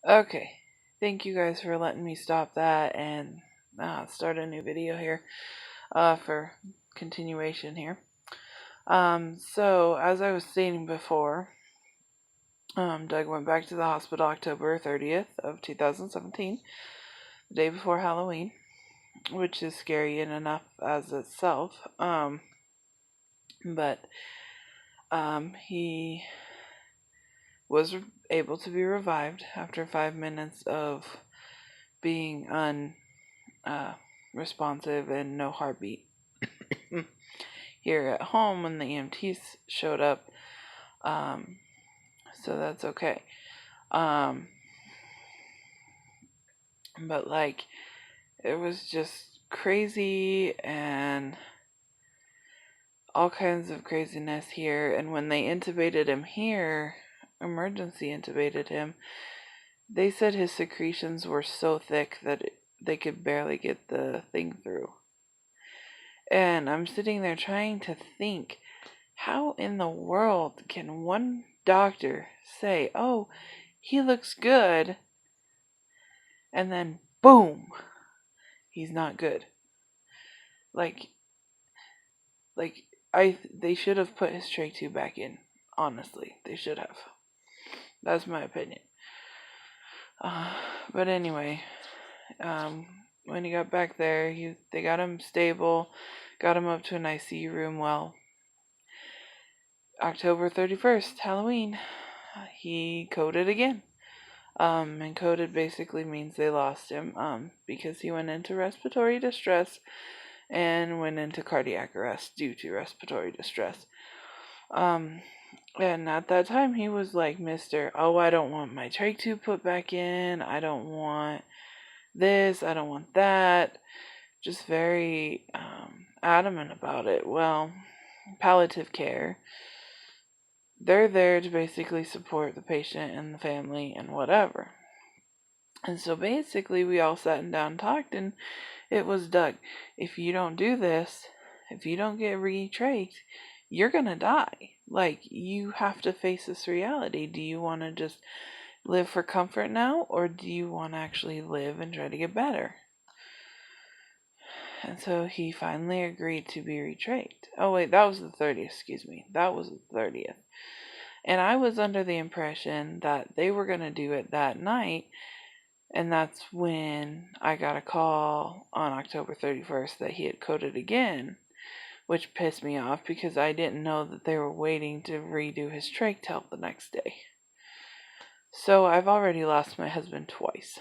Okay, thank you guys for letting me stop that and start a new video here for continuation here. So as I was stating before, Doug went back to the hospital October 30th of 2017, the day before Halloween, which is scary in enough as itself. But he was able to be revived after 5 minutes of being unresponsive and no heartbeat. Here at home when the EMTs showed up, so that's okay. But like, it was just crazy and all kinds of craziness here. And when they intubated him here, emergency intubated him, they said his secretions were so thick that they could barely get the thing through. And I'm sitting there trying to think, how in the world can one doctor say, oh, he looks good, and then boom, he's not good? Like they should have put his trach tube back in. Honestly, they should have. That's my opinion. But anyway, when he got back there, they got him stable, got him up to an ICU room. Well, October 31st, Halloween, he coded again. And coded basically means they lost him, because he went into respiratory distress and went into cardiac arrest due to respiratory distress. And at that time he was like, Mr. Oh, I don't want my trach tube put back in. I don't want this. I don't want that. Just very adamant about it. Well, palliative care, they're there to basically support the patient and the family and whatever. And so basically we all sat down and talked, and it was, Doug, if you don't do this, if you don't get re-trached, you're gonna die. Like, you have to face this reality. Do you want to just live for comfort now, or do you want to actually live and try to get better? And so he finally agreed to be retrached. Oh wait, that was the 30th, excuse me. That was the 30th. And I was under the impression that they were going to do it that night, and that's when I got a call on October 31st that he had coded again, which pissed me off because I didn't know that they were waiting to redo his trach till the next day. So I've already lost my husband twice.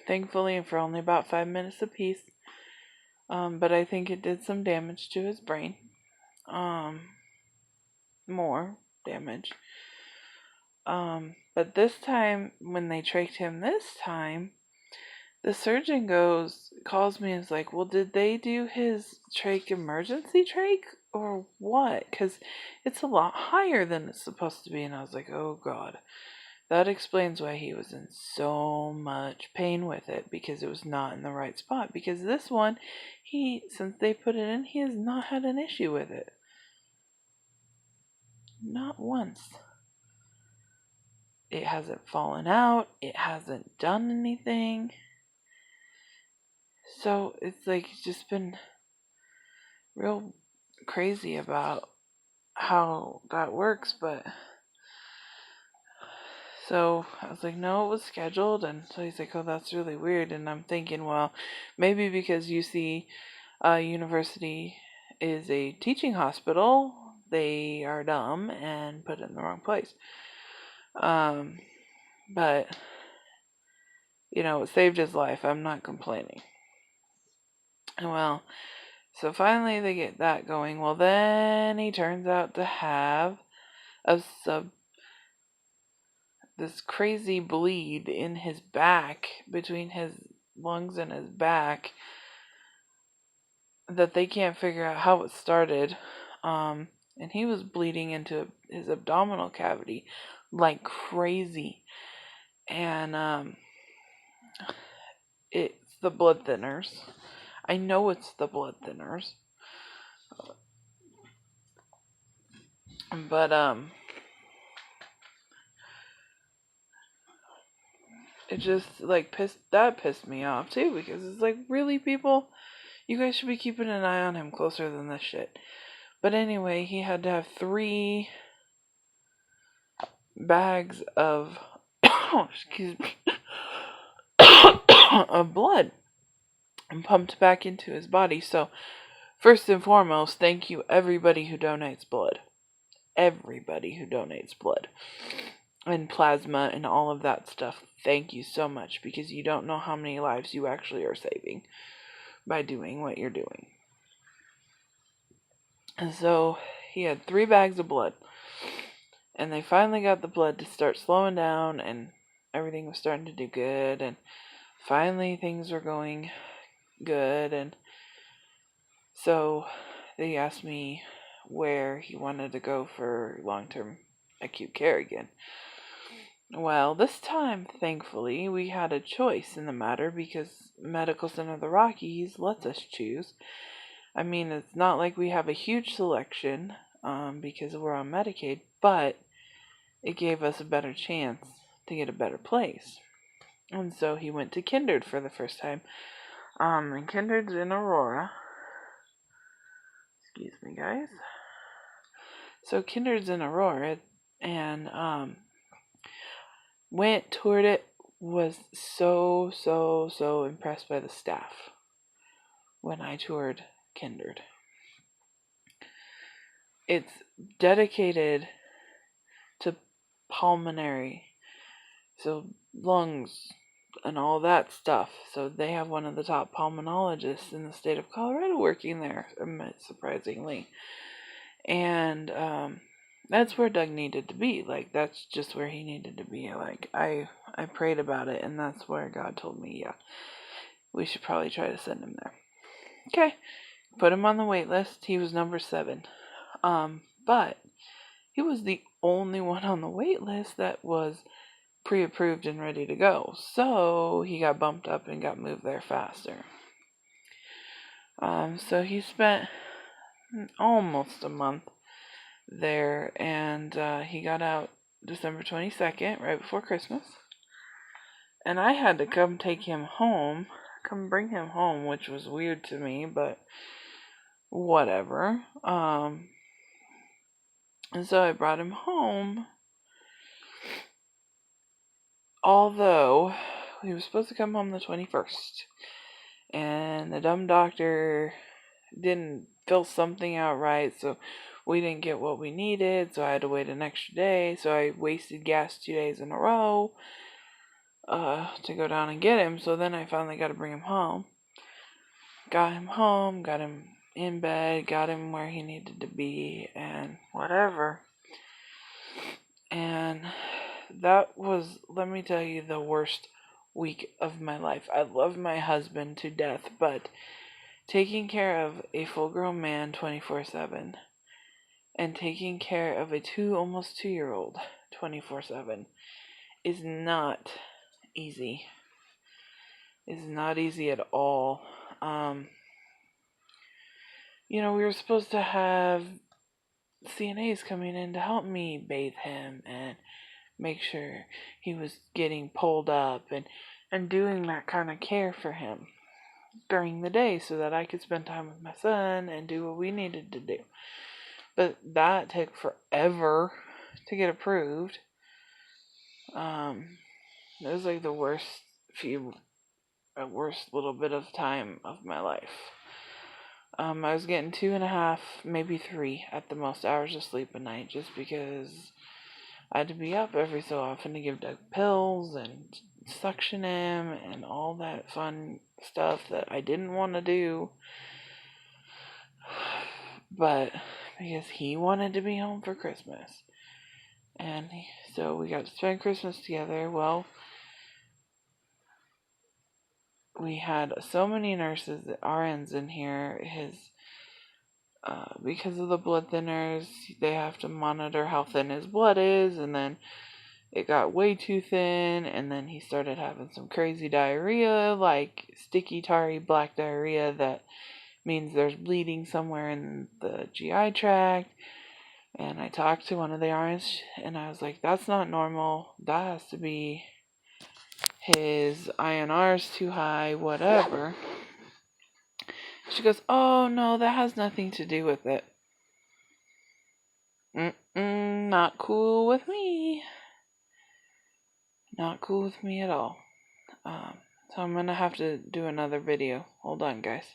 Thankfully, for only about 5 minutes apiece. But I think it did some damage to his brain. More damage. But this time, when they trached him this time, the surgeon calls me and is like, well, did they do his trach emergency trach or what? Because it's a lot higher than it's supposed to be. And I was like, oh God. That explains why he was in so much pain with it, because it was not in the right spot. Because this one, since they put it in, he has not had an issue with it. Not once. It hasn't fallen out. It hasn't done anything. So it's like it's just been real crazy about how that works. But so I was like, no, it was scheduled. And so he's like, oh, that's really weird. And I'm thinking, well, maybe because UC University is a teaching hospital, they are dumb and put it in the wrong place. But it saved his life. I'm not complaining. Well, so finally they get that going. Well, then he turns out to have this crazy bleed in his back, between his lungs and his back, that they can't figure out how it started. And he was bleeding into his abdominal cavity like crazy. And it's the blood thinners. I know it's the blood thinners. But it just like pissed me off too, because it's like, really, people, you guys should be keeping an eye on him closer than this shit. But anyway, he had to have 3 bags of excuse me of blood and pumped back into his body. So first and foremost, thank you everybody who donates blood. Everybody who donates blood and plasma and all of that stuff. Thank you so much, because you don't know how many lives you actually are saving by doing what you're doing. And so he had 3 bags of blood. And they finally got the blood to start slowing down, and everything was starting to do good, and finally things were going good. And so they asked me where he wanted to go for long-term acute care again. Well, this time, thankfully, we had a choice in the matter, because Medical Center of the Rockies lets us choose. I mean, it's not like we have a huge selection, because we're on Medicaid, but it gave us a better chance to get a better place. And so he went to Kindred for the first time. And Kindred's in Aurora. Excuse me, guys. So Kindred's in Aurora, and went, toured it, was so impressed by the staff when I toured Kindred. It's dedicated to pulmonary, so lungs and all that stuff. So they have one of the top pulmonologists in the state of Colorado working there, surprisingly. And that's where Doug needed to be. Like, that's just where he needed to be. Like, I prayed about it, and that's where God told me, yeah, we should probably try to send him there. Okay, put him on the wait list. He was number 7. But he was the only one on the wait list that was pre-approved and ready to go. So he got bumped up and got moved there faster. So he spent almost a month there, and he got out December 22nd, right before Christmas. And I had to come bring him home, which was weird to me, but whatever. And so I brought him home, although he was supposed to come home the 21st. And the dumb doctor didn't fill something out right, so we didn't get what we needed, so I had to wait an extra day. So I wasted gas 2 days in a row to go down and get him. So then I finally got to bring him home. Got him home, got him in bed, got him where he needed to be, and whatever. And that was, let me tell you, the worst week of my life. I love my husband to death, but taking care of a full-grown man 24/7 and taking care of a almost 2-year-old 24/7 is not easy. It's not easy at all. We were supposed to have CNAs coming in to help me bathe him and make sure he was getting pulled up and doing that kind of care for him during the day so that I could spend time with my son and do what we needed to do. But that took forever to get approved. It was like the worst little bit of time of my life. I was getting 2.5, maybe 3 at the most hours of sleep a night, just because I had to be up every so often to give Doug pills and suction him and all that fun stuff that I didn't want to do. But because he wanted to be home for Christmas. And so we got to spend Christmas together. Well, we had so many nurses, RNs in here. Because of the blood thinners, they have to monitor how thin his blood is, and then it got way too thin, and then he started having some crazy diarrhea, like sticky, tarry, black diarrhea that means there's bleeding somewhere in the GI tract. And I talked to one of the RNs, and I was like, that's not normal. That has to be his INR's too high, whatever. She goes, oh no, that has nothing to do with it. Not cool with me. Not cool with me at all. So I'm gonna have to do another video. Hold on, guys.